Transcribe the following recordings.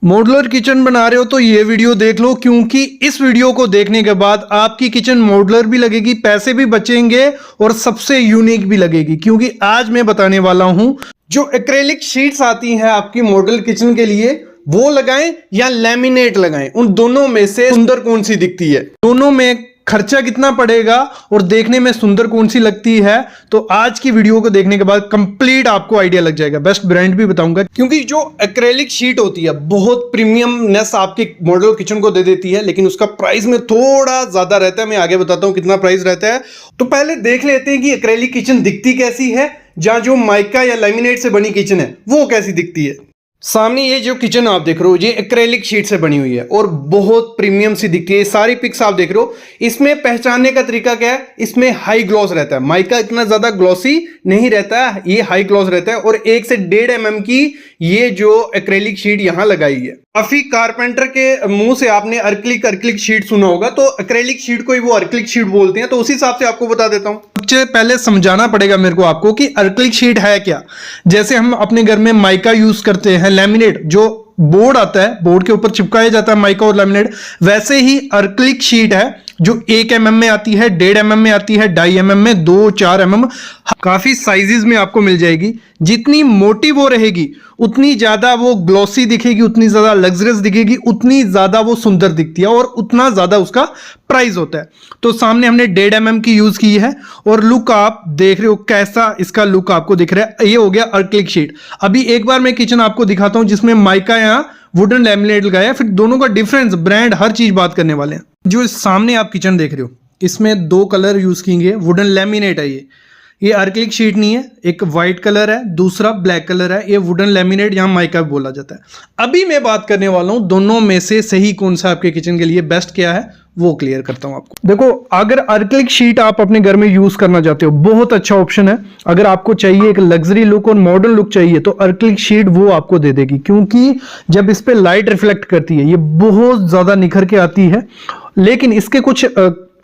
Modular kitchen बना रहे हो तो ये वीडियो देख लो, क्योंकि इस वीडियो को देखने के बाद आपकी किचन मॉड्यूलर भी लगेगी, पैसे भी बचेंगे और सबसे यूनिक भी लगेगी। क्योंकि आज मैं बताने वाला हूं जो एक्रेलिक शीट्स आती हैं आपकी मॉड्यूलर किचन के लिए, वो लगाएं या लैमिनेट लगाएं, उन दोनों में से सुंदर कौन सी दिखती है, दोनों में खर्चा कितना पड़ेगा और देखने में सुंदर कौन सी लगती है। तो आज की वीडियो को देखने के बाद कंप्लीट आपको आइडिया लग जाएगा। बेस्ट ब्रांड भी बताऊंगा, क्योंकि जो एक्रेलिक शीट होती है बहुत प्रीमियमनेस आपके मॉड्यूलर किचन को दे देती है, लेकिन उसका प्राइस में थोड़ा ज्यादा रहता है। मैं आगे बताता हूं कितना प्राइस रहता है। तो पहले देख लेते हैं कि एक्रेलिक किचन दिखती कैसी है, जहां जो माइका या लैमिनेट से बनी किचन है वो कैसी दिखती है। सामने ये जो किचन आप देख रहे हो, ये एक्रेलिक शीट से बनी हुई है और बहुत प्रीमियम सी दिखती है। सारी पिक्स आप देख रहे हो। इसमें पहचानने का तरीका क्या है, इसमें हाई ग्लॉस रहता है। माइका इतना ज्यादा ग्लॉसी नहीं रहता है, ये हाई ग्लॉस रहता है। और 1 से 1.5 mm की ये जो एक्रेलिक शीट यहां लगाई है। काफी कारपेंटर के मुंह से आपने अर्क्लिक शीट सुना होगा, तो एक्रेलिक शीट को ही वो अर्क्लिक शीट बोलते हैं। तो उसी हिसाब से आपको बता देता हूं। सबसे पहले समझाना पड़ेगा मेरे को आपको कि अर्क्लिक शीट है क्या। जैसे हम अपने घर में माइका यूज करते हैं, लैमिनेट जो बोर्ड आता है, बोर्ड के ऊपर चिपकाया जाता है माइका और लैमिनेट, वैसे ही अर्क्लिक शीट है जो 1 mm में आती है, 1.5 mm में आती है, 2.5 mm में, 2-4 mm, काफी साइजेस में आपको मिल जाएगी। जितनी मोटी वो रहेगी उतनी ज्यादा वो ग्लॉसी दिखेगी, उतनी ज्यादा लग्जरियस दिखेगी, उतनी ज्यादा वो सुंदर दिखती है और उतना ज्यादा उसका प्राइस होता है। तो सामने हमने 1.5 mm की यूज की है और लुक आप देख रहे हो कैसा इसका लुक आपको दिख रहा है। ये हो गया अर्क्लिक शीट। अभी एक बार मैं किचन आपको दिखाता हूं जिसमें माइका या वुडन लैमिनेट लगाया, फिर दोनों का डिफरेंस, ब्रांड, हर चीज बात करने वाले हैं। जो सामने आप किचन देख रहे हो, इसमें 2 कलर यूज किए, वुडन लैमिनेट है ये अर्क्लिक शीट नहीं है। एक वाइट कलर है, दूसरा ब्लैक कलर है। ये वुडन लैमिनेट, यहां माइका भी बोला जाता है। अभी मैं बात करने वाला हूं दोनों में से सही कौन सा आपके किचन के लिए बेस्ट क्या है, वो क्लियर करता हूं आपको। देखो, अगर अर्क्लिक शीट आप अपने घर में यूज करना चाहते हो, बहुत अच्छा ऑप्शन है। अगर आपको चाहिए एक लग्जरी लुक और मॉडर्न लुक चाहिए तो अर्क्लिक शीट वो आपको दे देगी, क्योंकि जब इस पे लाइट रिफ्लेक्ट करती है ये बहुत ज्यादा निखर के आती है। लेकिन इसके कुछ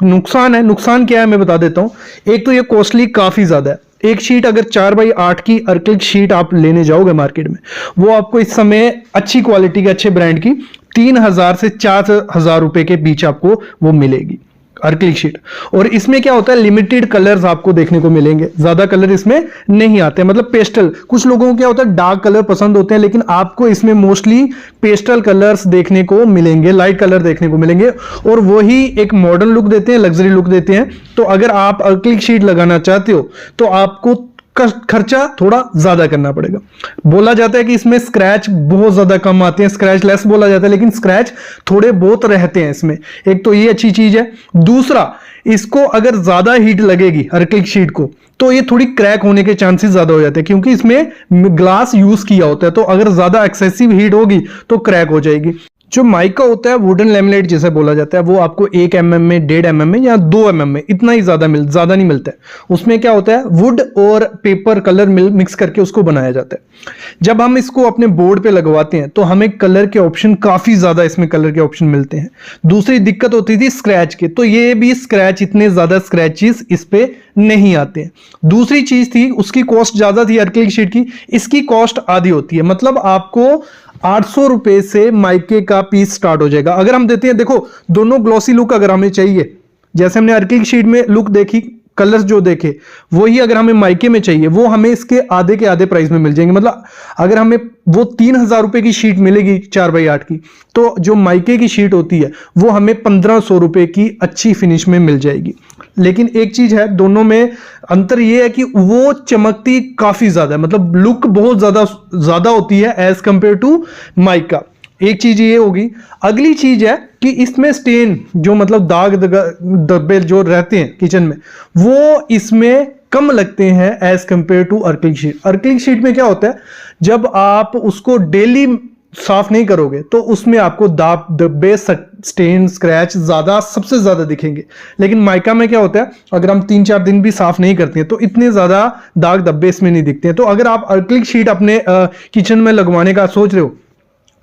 नुकसान है। नुकसान क्या है मैं बता देता हूं। एक तो ये कॉस्टली काफी ज्यादा है। एक शीट अगर 4x8 की अर्क्लिक शीट आप लेने जाओगे मार्केट में, वो आपको इस समय अच्छी क्वालिटी के, अच्छे ब्रांड की 3000 से 4000 रुपए के बीच आपको वो मिलेगी अर्क्लिक शीट। और इसमें क्या होता है, लिमिटेड कलर्स आपको देखने को मिलेंगे, ज्यादा कलर इसमें नहीं आते। मतलब पेस्टल, कुछ लोगों को क्या होता है डार्क कलर पसंद होते हैं, लेकिन आपको इसमें मोस्टली पेस्टल कलर्स देखने को मिलेंगे, लाइट कलर देखने को मिलेंगे, और वही एक मॉडर्न लुक देते हैं, लग्जरी लुक देते हैं। तो अगर आप अर्क्लिक शीट लगाना चाहते हो तो आपको खर्चा थोड़ा ज्यादा करना पड़ेगा। बोला जाता है कि इसमें स्क्रैच बहुत ज्यादा कम आते हैं, स्क्रैच लेस बोला जाता है, लेकिन स्क्रैच थोड़े बहुत रहते हैं इसमें। एक तो ये अच्छी चीज है। दूसरा, इसको अगर ज्यादा हीट लगेगी अर्क्लिक शीट को तो ये थोड़ी क्रैक होने के चांसेस ज्यादा हो जाते हैं, क्योंकि इसमें ग्लास यूज किया होता है। तो अगर ज्यादा एक्सेसिव हीट होगी तो क्रैक हो जाएगी। जो माइका होता है, वुडन लैमिनेट जिसे बोला जाता है, वो आपको 1 mm में, 1.5 mm में या 2 mm में, इतना ही ज्यादा नहीं मिलता है। उसमें क्या होता है, वुड और पेपर कलर मिक्स करके उसको बनाया जाता है। जब हम इसको अपने बोर्ड पे लगवाते हैं तो हमें कलर के ऑप्शन काफी ज्यादा, इसमें कलर के ऑप्शन मिलते हैं। दूसरी दिक्कत होती थी स्क्रैच के, तो ये भी स्क्रैच, इतने ज्यादा स्क्रैचेस इस पे नहीं आते हैं। दूसरी चीज थी, उसकी कॉस्ट ज्यादा थी अर्क्लिक शीट की, इसकी कॉस्ट आधी होती है। मतलब आपको 800 रुपए से माइके का पीस स्टार्ट हो जाएगा। अगर हम देते हैं, देखो दोनों ग्लॉसी लुक अगर हमें चाहिए, जैसे हमने अर्क्लिक शीट में लुक देखी, कलर्स जो देखे, वही अगर हमें माइके में चाहिए, वो हमें इसके आधे के आधे प्राइस में मिल जाएंगे। मतलब अगर हमें वो 3000 रुपए की शीट मिलेगी 4x8 की, तो जो माइके की शीट होती है वो हमें 1500 रुपए की अच्छी फिनिश में मिल जाएगी। लेकिन एक चीज है, दोनों में अंतर ये है कि वो चमकती काफी ज्यादा है, मतलब लुक बहुत ज्यादा होती है एज कंपेयर टू माइका। एक चीज ये होगी। अगली चीज है कि इसमें स्टेन, जो मतलब दाग धब्बे जो रहते हैं किचन में, वो इसमें कम लगते हैं as compare to acrylic sheet. Acrylic sheet में क्या होता है, जब आप उसको डेली साफ नहीं करोगे तो उसमें आपको दाग धब्बे, स्टेन, स्क्रैच सबसे ज्यादा दिखेंगे। लेकिन माइका में क्या होता है, अगर हम 3-4 दिन भी साफ नहीं करते हैं तो इतने ज्यादा दाग धब्बे इसमें नहीं दिखते हैं। तो अगर आप अर्क्लिक शीट अपने किचन में लगवाने का सोच रहे हो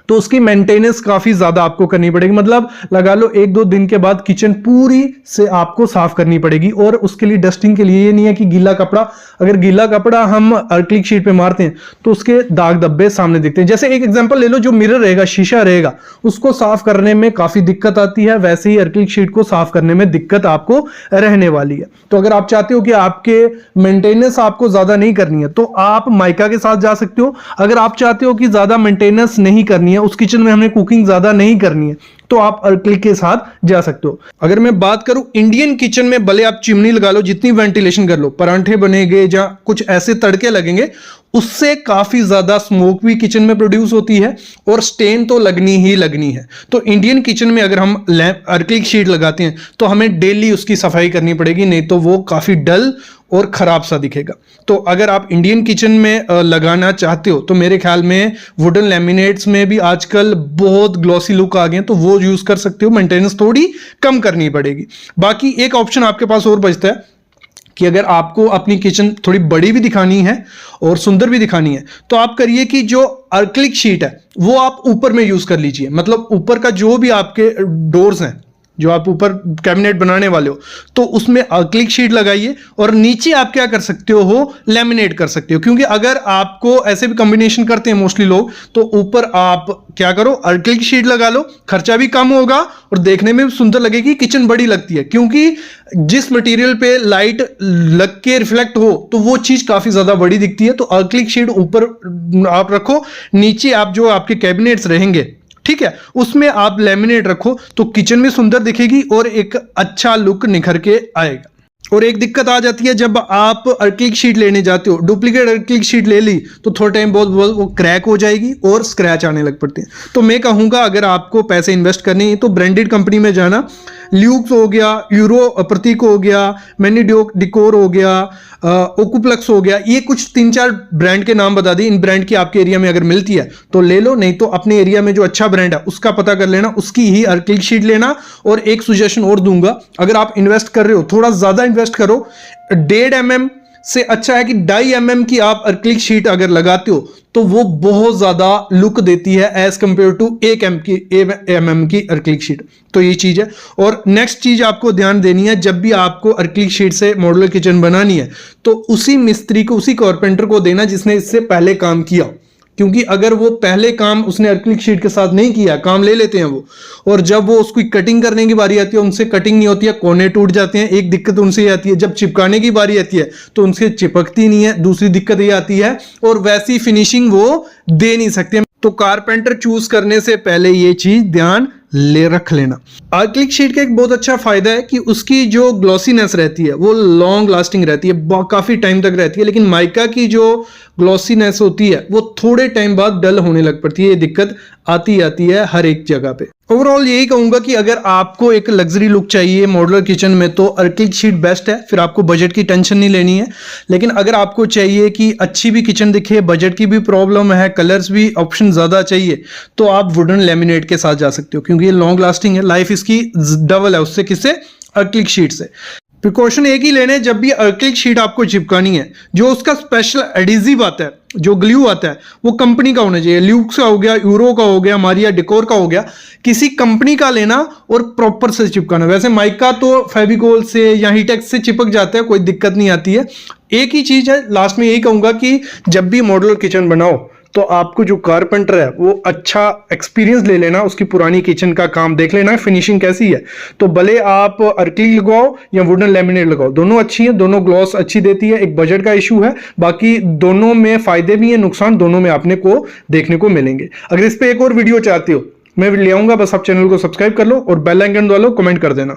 तो उसकी मेंटेनेंस काफी ज्यादा आपको करनी पड़ेगी। मतलब लगा लो 1-2 दिन के बाद किचन पूरी से आपको साफ करनी पड़ेगी। और उसके लिए डस्टिंग के लिए ये नहीं है कि गीला कपड़ा, अगर गीला कपड़ा हम एक्रिलिक शीट पे मारते हैं तो उसके दाग धब्बे सामने दिखते हैं। जैसे एक एग्जांपल ले लो, जो मिरर रहेगा, शीशा रहेगा, उसको साफ करने में काफी दिक्कत आती है, वैसे ही एक्रिलिक शीट को साफ करने में दिक्कत आपको रहने वाली है। तो अगर आप चाहते हो कि आपके मेंटेनेंस आपको ज्यादा नहीं करनी है तो आप माइका के साथ जा सकते हो। अगर आप चाहते हो कि ज्यादा मेंटेनेंस नहीं करनी है, उस किचन में हमें कुकिंग ज्यादा नहीं करनी है, तो आप एक्रिलिक के साथ जा सकते हो। अगर मैं बात करूं इंडियन किचन में, भले आप चिमनी लगा लो, जितनी वेंटिलेशन कर लो, परांठे बनेंगे या कुछ ऐसे तड़के लगेंगे, उससे काफी ज्यादा स्मोक भी किचन में प्रोड्यूस होती है और स्टेन तो लगनी ही लगनी है। तो इंडियन किचन में अगर हम एक्रिलिक शीट लगाते हैं तो हमें डेली उसकी सफाई करनी पड़ेगी, नहीं तो वो काफी डल और खराब सा दिखेगा। तो अगर आप इंडियन किचन में लगाना चाहते हो तो मेरे ख्याल में वुडन लैमिनेट्स में भी आजकल बहुत ग्लॉसी लुक आ गए हैं, तो वो यूज कर सकते हो। मेंटेनेंस थोड़ी कम करनी पड़ेगी। बाकी एक ऑप्शन आपके पास और बचता है कि अगर आपको अपनी किचन थोड़ी बड़ी भी दिखानी है और सुंदर भी दिखानी है तो आप करिए कि जो एक्रिलिक शीट है वो आप ऊपर में यूज कर लीजिए। मतलब ऊपर का जो भी आपके डोर्स हैं, जो आप ऊपर कैबिनेट बनाने वाले हो, तो उसमें एक्रिलिक शीट लगाइए और नीचे आप क्या कर सकते हो, लैमिनेट कर सकते हो। क्योंकि अगर आपको ऐसे भी कॉम्बिनेशन करते हैं मोस्टली लोग, तो ऊपर आप क्या करो, एक्रिलिक शीट लगा लो, खर्चा भी कम होगा और देखने में भी सुंदर लगेगी, किचन बड़ी लगती है। क्योंकि जिस मटेरियल पे लाइट लग के रिफ्लेक्ट हो तो वो चीज काफी ज्यादा बड़ी दिखती है। तो एक्रिलिक शीट ऊपर आप रखो, नीचे आप जो आपके कैबिनेट्स रहेंगे, ठीक है, उसमें आप लैमिनेट रखो तो किचन भी सुंदर दिखेगी और एक अच्छा लुक निखर के आएगा। और एक दिक्कत आ जाती है जब आप एक्रिलिक शीट लेने जाते हो, डुप्लीकेट एक्रिलिक शीट ले ली तो थोड़े टाइम बहुत वो क्रैक हो जाएगी और स्क्रैच आने लग पड़ते हैं। तो मैं कहूंगा अगर आपको पैसे इन्वेस्ट करने हैं तो ब्रांडेड कंपनी में जाना। ल्यूक्स हो गया, यूरो प्रतीक हो गया, मैनी डिकोर हो गया, ओकुप्लेक्स हो गया, ये कुछ 3-4 ब्रांड के नाम बता दिए। इन ब्रांड की आपके एरिया में अगर मिलती है तो ले लो, नहीं तो अपने एरिया में जो अच्छा ब्रांड है उसका पता कर लेना, उसकी ही एक्रिलिक शीट लेना। और एक सजेशन और दूंगा, अगर आप इन्वेस्ट कर रहे हो, थोड़ा ज्यादा इन्वेस्ट करो। 1.5 mm से अच्छा है कि 2.5 mm की आप एक्रिलिक शीट अगर लगाते हो तो वो बहुत ज्यादा लुक देती है एज कंपेयर टू 1 mm की एक्रिलिक शीट। तो ये चीज है। और नेक्स्ट चीज आपको ध्यान देनी है, जब भी आपको एक्रिलिक शीट से मॉड्यूलर किचन बनानी है तो उसी मिस्त्री को, उसी कारपेंटर को देना जिसने इससे पहले काम किया। क्योंकि अगर वो पहले काम उसने एक्रिलिक शीट के साथ नहीं किया, काम ले लेते हैं वो, और जब वो उसकी कटिंग करने की बारी आती है उनसे कटिंग नहीं होती है, कोने टूट जाते हैं। एक दिक्कत उनसे ये आती है, जब चिपकाने की बारी आती है तो उनसे चिपकती नहीं है। दूसरी दिक्कत ये आती है, और वैसी फिनिशिंग वो दे नहीं सकते। तो कारपेंटर चूज करने से पहले ये चीज ध्यान रख लेना। एक्रिलिक शीट का एक बहुत अच्छा फायदा है कि उसकी जो ग्लॉसीनेस रहती है वो लॉन्ग लास्टिंग रहती है, काफी टाइम तक रहती है। लेकिन माइका की जो ग्लॉसीनेस होती है वो थोड़े टाइम बाद डल होने लग पड़ती है। ये दिक्कत आती है हर एक जगह पे। ओवरऑल यही कहूंगा कि अगर आपको एक लग्जरी लुक चाहिए मॉड्यूलर किचन में तो एक्रिलिक शीट बेस्ट है, फिर आपको बजट की टेंशन नहीं लेनी है। लेकिन अगर आपको चाहिए कि अच्छी भी किचन दिखे, बजट की भी प्रॉब्लम है, कलर्स भी ऑप्शन ज्यादा चाहिए, तो आप वुडन लैमिनेट के साथ जा सकते हो। क्योंकि ये लॉन्ग लास्टिंग है, लाइफ इसकी डबल है उससे, किससे, एक्रिलिक शीट से। प्रिकॉशन एक ही लेने, जब भी एक्रिलिक शीट आपको चिपकानी है, जो उसका स्पेशल एडिजिव आता है, जो ग्लू आता है, वो कंपनी का होना चाहिए। ल्यूक्स का हो गया, यूरो का हो गया, मारिया डिकोर का हो गया, किसी कंपनी का लेना और प्रॉपर से चिपकाना। वैसे माइका तो फेविकोल से या हीटेक्स से चिपक जाता है, कोई दिक्कत नहीं आती है। एक ही चीज है, लास्ट में यही कहूंगा कि जब भी मॉड्यूलर किचन बनाओ तो आपको जो कारपेंटर है वो अच्छा एक्सपीरियंस ले लेना, उसकी पुरानी किचन का काम देख लेना फिनिशिंग कैसी है। तो भले आप एक्रिलिक लगाओ या वुडन लैमिनेट लगाओ, दोनों अच्छी हैं, दोनों ग्लॉस अच्छी देती है। एक बजट का इशू है, बाकी दोनों में फायदे भी हैं, नुकसान दोनों में आपने को देखने को मिलेंगे। अगर इस पे एक और वीडियो चाहते हो मैं ले आऊंगा, बस आप चैनल को सब्सक्राइब कर लो और बेल आइकन दबा लो, कमेंट कर देना।